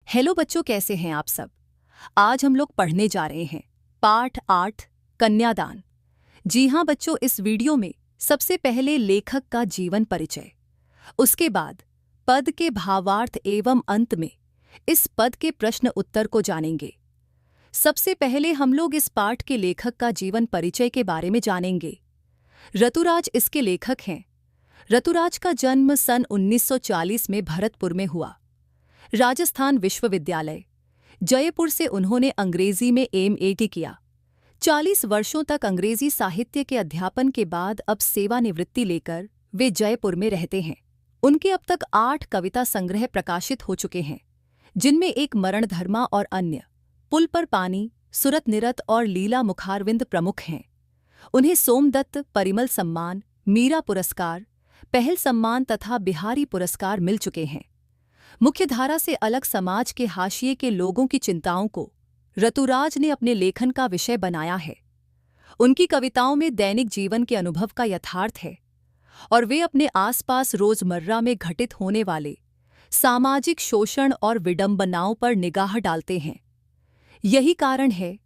Hello बच्चों, कैसे हैं आप सब। आज हम लोग पढ़ने जा रहे हैं पाठ 8 कन्यादान। जी हाँ बच्चों, इस वीडियो में सबसे पहले लेखक का जीवन परिचय, उसके बाद पद के भावार्थ एवं अंत में इस पद के प्रश्न उत्तर को जानेंगे। सबसे पहले हम लोग इस पाठ के लेखक का जीवन परिचय के बारे में जानेंगे। ऋतुराज इसके लेखक हैं। ऋतुराज का जन्म सन 1940 में भरतपुर में हुआ। राजस्थान विश्वविद्यालय जयपुर से उन्होंने अंग्रेजी में एमए किया। 40 वर्षों तक अंग्रेजी साहित्य के अध्यापन के बाद अब सेवानिवृत्ति लेकर वे जयपुर में रहते हैं। उनके अब तक 8 कविता संग्रह प्रकाशित हो चुके हैं, जिनमें एक मरणधर्मा और अन्य, पुल पर पानी, सुरत निरत और लीला मुखारविंद प्रमुख हैं। उन्हें सोमदत्त परिमल सम्मान, मीरा पुरस्कार, पहल सम्मान तथा बिहारी पुरस्कार मिल चुके हैं। मुख्यधारा से अलग समाज के हाशिए के लोगों की चिंताओं को ऋतुराज ने अपने लेखन का विषय बनाया है। उनकी कविताओं में दैनिक जीवन के अनुभव का यथार्थ है और वे अपने आसपास रोजमर्रा में घटित होने वाले सामाजिक शोषण और विडंबनाओं पर निगाह डालते हैं। यही कारण है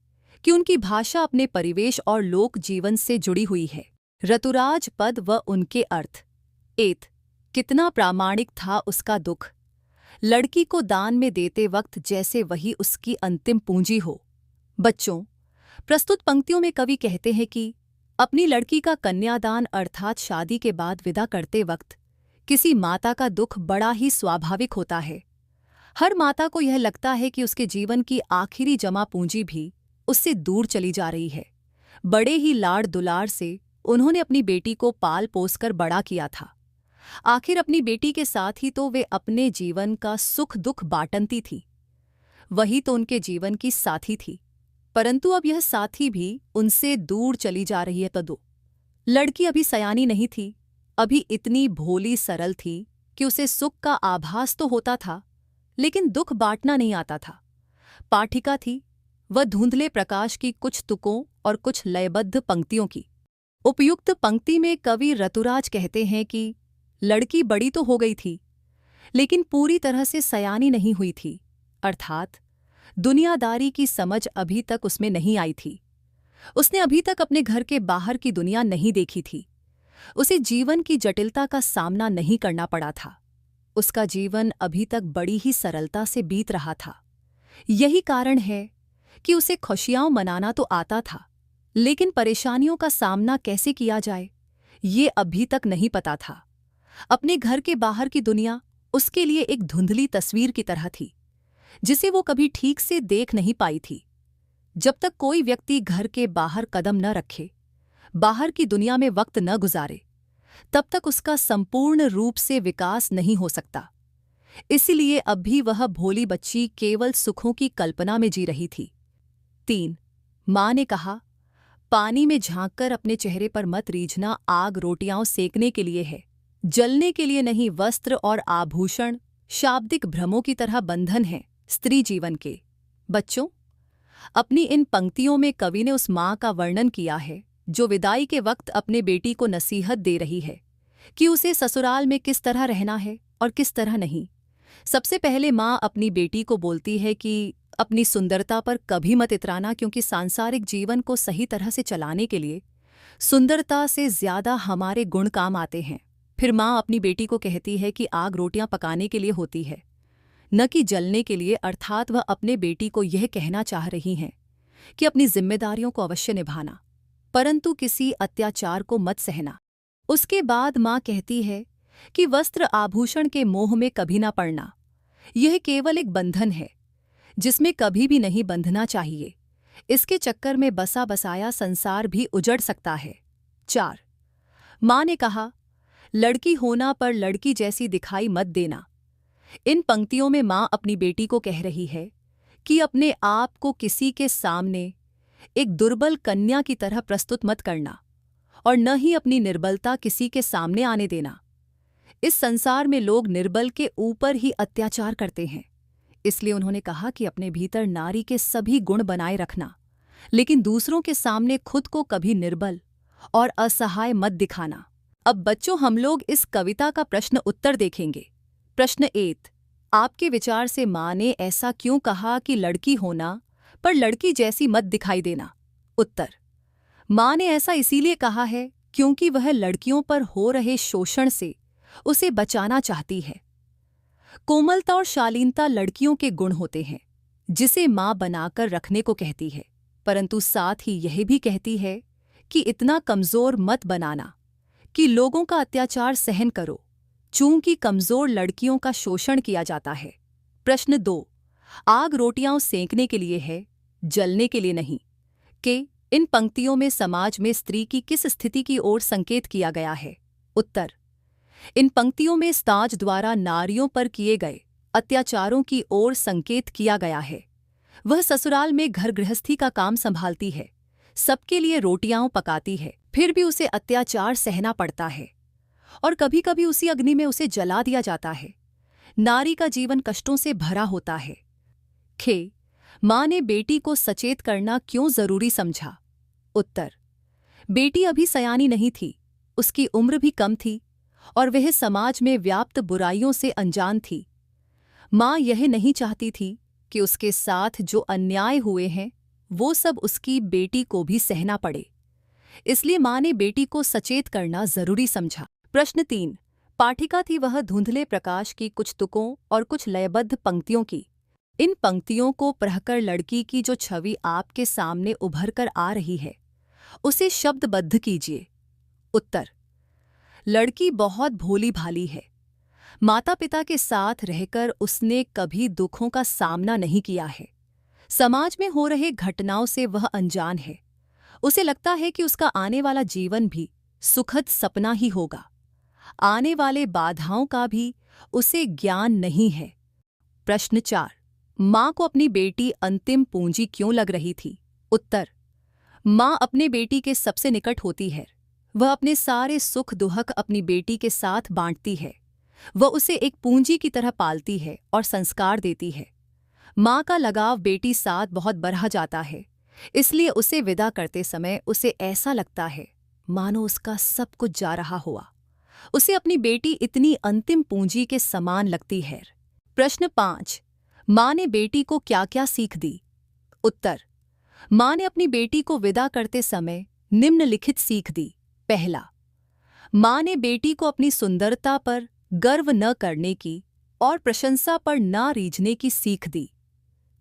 कि उनकी भाषा अपने परिवेश और लोक जीवन से जुड़ी हुई है। ऋतुराज पद व उनके अर्थ। एत, कितना प्रामाणिक था उसका दुख, लड़की को दान में देते वक्त जैसे वही उसकी अंतिम पूंजी हो। बच्चों, प्रस्तुत पंक्तियों में कवि कहते हैं कि अपनी लड़की का कन्यादान अर्थात शादी के बाद विदा करते वक्त किसी माता का दुख बड़ा ही स्वाभाविक होता है। हर माता को यह लगता है कि उसके जीवन की आखिरी जमा पूंजी भी उससे दूर चली जा रही है। बड़े ही लाड़ दुलार से उन्होंने अपनी बेटी को पाल पोस कर बड़ा किया था। आखिर अपनी बेटी के साथ ही तो वे अपने जीवन का सुख दुख बांटती थी। वही तो उनके जीवन की साथी थी, परंतु अब यह साथी भी उनसे दूर चली जा रही है। तो लड़की अभी सयानी नहीं थी, अभी इतनी भोली सरल थी कि उसे सुख का आभास तो होता था, लेकिन दुख बांटना नहीं आता था। पाठिका थी वह धुंधले प्रकाश की कुछ तुकों और कुछ लयबद्ध पंक्तियों की। उपयुक्त पंक्ति में कवि ऋतुराज कहते हैं कि लड़की बड़ी तो हो गई थी, लेकिन पूरी तरह से सयानी नहीं हुई थी, अर्थात दुनियादारी की समझ अभी तक उसमें नहीं आई थी। उसने अभी तक अपने घर के बाहर की दुनिया नहीं देखी थी। उसे जीवन की जटिलता का सामना नहीं करना पड़ा था। उसका जीवन अभी तक बड़ी ही सरलता से बीत रहा था। यही कारण है कि उसे खुशियां मनाना तो आता था, लेकिन परेशानियों का सामना कैसे किया जाए, ये अभी तक नहीं पता था। अपने घर के बाहर की दुनिया उसके लिए एक धुंधली तस्वीर की तरह थी, जिसे वो कभी ठीक से देख नहीं पाई थी। जब तक कोई व्यक्ति घर के बाहर कदम न रखे, बाहर की दुनिया में वक्त न गुजारे, तब तक उसका संपूर्ण रूप से विकास नहीं हो सकता। इसलिए अब भी वह भोली बच्ची केवल सुखों की कल्पना में जी रही थी। 3, माँ ने कहा, पानी में झांककर अपने चेहरे पर मत रीझना, आग रोटियां सेकने के लिए है, जलने के लिए नहीं। वस्त्र और आभूषण शाब्दिक भ्रमों की तरह बंधन है स्त्री जीवन के। बच्चों, अपनी इन पंक्तियों में कवि ने उस माँ का वर्णन किया है जो विदाई के वक्त अपने बेटी को नसीहत दे रही है कि उसे ससुराल में किस तरह रहना है और किस तरह नहीं। सबसे पहले माँ अपनी बेटी को बोलती है कि अपनी सुंदरता पर कभी मत इतराना, क्योंकि सांसारिक जीवन को सही तरह से चलाने के लिए सुंदरता से ज्यादा हमारे गुण काम आते हैं। फिर माँ अपनी बेटी को कहती है कि आग रोटियां पकाने के लिए होती है, न कि जलने के लिए, अर्थात वह अपने बेटी को यह कहना चाह रही हैं कि अपनी जिम्मेदारियों को अवश्य निभाना, परंतु किसी अत्याचार को मत सहना। उसके बाद माँ कहती है कि वस्त्र आभूषण के मोह में कभी ना पड़ना। यह केवल एक बंधन है जिसमें कभी भी नहीं बंधना चाहिए। इसके चक्कर में बसा बसाया संसार भी उजड़ सकता है। 4, माँ ने कहा, लड़की होना पर लड़की जैसी दिखाई मत देना। इन पंक्तियों में माँ अपनी बेटी को कह रही है कि अपने आप को किसी के सामने एक दुर्बल कन्या की तरह प्रस्तुत मत करना और न ही अपनी निर्बलता किसी के सामने आने देना। इस संसार में लोग निर्बल के ऊपर ही अत्याचार करते हैं, इसलिए उन्होंने कहा कि अपने भीतर नारी के सभी गुण बनाए रखना, लेकिन दूसरों के सामने खुद को कभी निर्बल और असहाय मत दिखाना। अब बच्चों, हम लोग इस कविता का प्रश्न उत्तर देखेंगे। प्रश्न 1, आपके विचार से माँ ने ऐसा क्यों कहा कि लड़की होना पर लड़की जैसी मत दिखाई देना? उत्तर: माँ ने ऐसा इसीलिए कहा है क्योंकि वह लड़कियों पर हो रहे शोषण से उसे बचाना चाहती है। कोमलता और शालीनता लड़कियों के गुण होते हैं जिसे माँ बनाकर रखने को कहती है, परंतु साथ ही यह भी कहती है कि इतना कमजोर मत बनाना कि लोगों का अत्याचार सहन करो, चूंकि कमजोर लड़कियों का शोषण किया जाता है। प्रश्न 2, आग रोटियां सेंकने के लिए है, जलने के लिए नहीं। के इन पंक्तियों में समाज में स्त्री की किस स्थिति की ओर संकेत किया गया है? उत्तर: इन पंक्तियों में समाज द्वारा नारियों पर किए गए अत्याचारों की ओर संकेत किया गया है। वह ससुराल में घर गृहस्थी का काम संभालती है, सबके लिए रोटियां पकाती है, फिर भी उसे अत्याचार सहना पड़ता है और कभी-कभी उसी अग्नि में उसे जला दिया जाता है। नारी का जीवन कष्टों से भरा होता है। खे माँ ने बेटी को सचेत करना क्यों जरूरी समझा? उत्तर: बेटी अभी सयानी नहीं थी, उसकी उम्र भी कम थी और वह समाज में व्याप्त बुराइयों से अनजान थी। माँ यह नहीं चाहती थी कि उसके साथ जो अन्याय हुए हैं वो सब उसकी बेटी को भी सहना पड़े, इसलिए माँ ने बेटी को सचेत करना जरूरी समझा। प्रश्न 3, पाठिका थी वह धुंधले प्रकाश की कुछ तुकों और कुछ लयबद्ध पंक्तियों की। इन पंक्तियों को पढ़कर लड़की की जो छवि आपके सामने उभर कर आ रही है उसे शब्दबद्ध कीजिए। उत्तर: लड़की बहुत भोली भाली है। माता पिता के साथ रहकर उसने कभी दुखों का सामना नहीं किया है। समाज में हो रहे घटनाओं से वह अनजान है। उसे लगता है कि उसका आने वाला जीवन भी सुखद सपना ही होगा। आने वाले बाधाओं का भी उसे ज्ञान नहीं है। प्रश्न 4, माँ को अपनी बेटी अंतिम पूंजी क्यों लग रही थी? उत्तर: माँ अपने बेटी के सबसे निकट होती है। वह अपने सारे सुख दुख अपनी बेटी के साथ बांटती है। वह उसे एक पूंजी की तरह पालती है और संस्कार देती है। माँ का लगाव बेटी साथ बहुत बढ़ जाता है, इसलिए उसे विदा करते समय उसे ऐसा लगता है मानो उसका सब कुछ जा रहा हुआ। उसे अपनी बेटी इतनी अंतिम पूंजी के समान लगती है। प्रश्न 5, माँ ने बेटी को क्या क्या सीख दी? उत्तर: माँ ने अपनी बेटी को विदा करते समय निम्नलिखित सीख दी। पहला, माँ ने बेटी को अपनी सुंदरता पर गर्व न करने की और प्रशंसा पर न रीझने की सीख दी।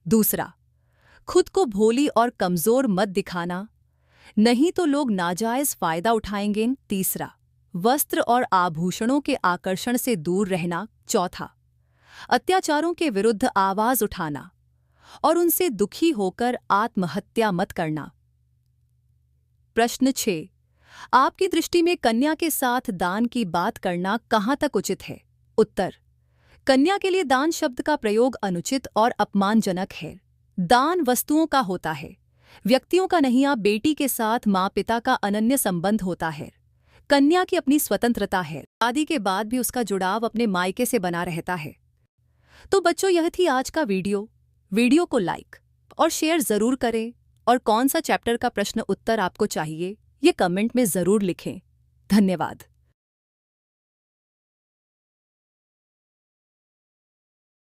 दूसरा, खुद को भोली और कमजोर मत दिखाना, नहीं तो लोग नाजायज फायदा उठाएंगे। तीसरा, वस्त्र और आभूषणों के आकर्षण से दूर रहना। चौथा, अत्याचारों के विरुद्ध आवाज उठाना और उनसे दुखी होकर आत्महत्या मत करना। प्रश्न 6, आपकी दृष्टि में कन्या के साथ दान की बात करना कहाँ तक उचित है? उत्तर: कन्या के लिए दान शब्द का प्रयोग अनुचित और अपमानजनक है। दान वस्तुओं का होता है, व्यक्तियों का नहीं। आप बेटी के साथ माँ पिता का अनन्य संबंध होता है। कन्या की अपनी स्वतंत्रता है। शादी के बाद भी उसका जुड़ाव अपने मायके से बना रहता है। तो बच्चों, यह थी आज का वीडियो को लाइक और शेयर जरूर करें और कौन सा चैप्टर का प्रश्न उत्तर आपको चाहिए ये कमेंट में जरूर लिखें। धन्यवाद।